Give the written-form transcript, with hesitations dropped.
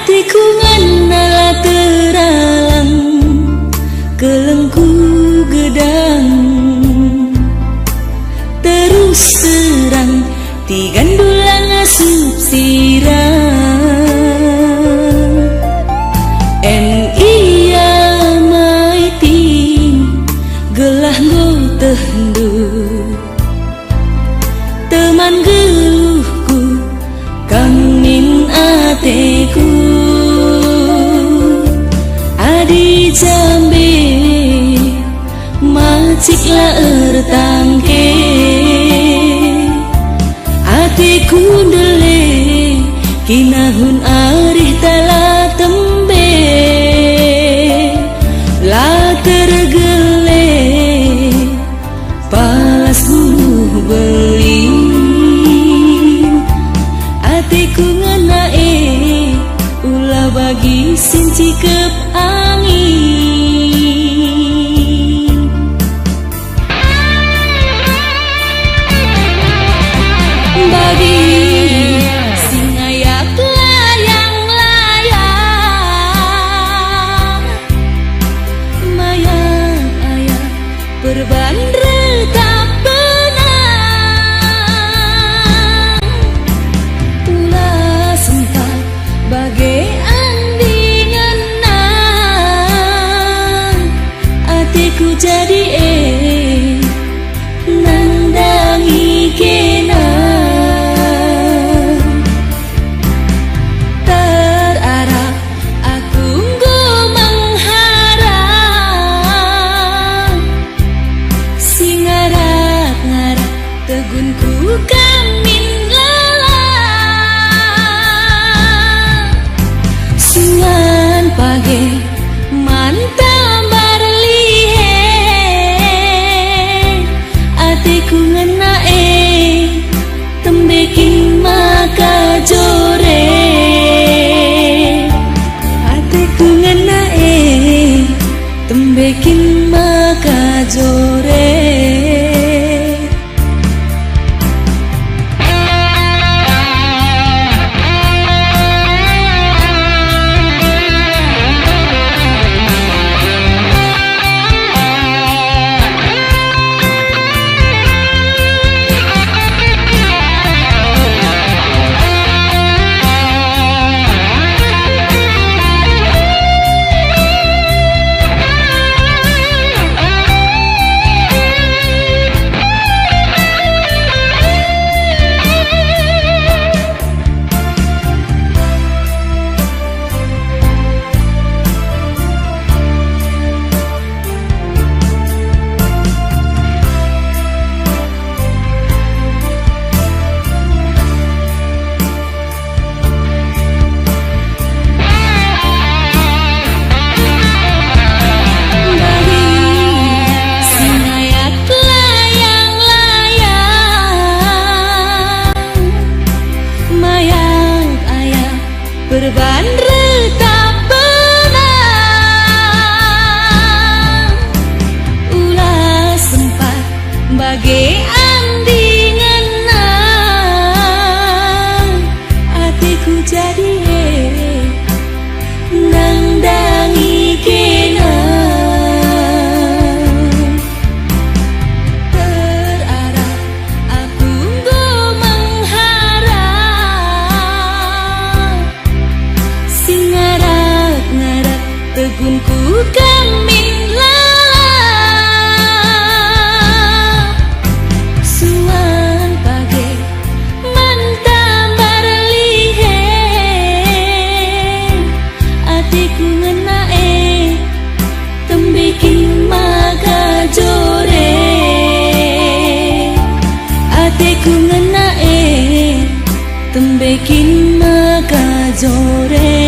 Hatiku nganala teralang kelengku gedang, terus terang tigandulang asup sirang. En iya mai ting gelah go tehendu teman geluhku kangin ateku. Adi jambe maciklah ertangke atiku dele kinahun arih tala tembe la tergele palas bulu beling atiku ngenae ulah bagi sinci kep angin. Bagi sing ayak layang-layang mayang ayak berbandre tak benang ulah sempat bagai ku jadi nandangi kena terarap aku nggo mengharap si ngarak-ngarak tegunku kamin lelah suan page mantap ku ngenae tembekin maka jore atiku ngenae tembekin maka jore. Berbandre tak benang ulah sempat bagai andingan atiku jadi nandangi kena terarap aku nggo mengharap ngarak-ngarak tegunku kamin lelah suan page mantambar lihe atiku ngenae tembikin maka jore atiku ngenae tembikin maka jore.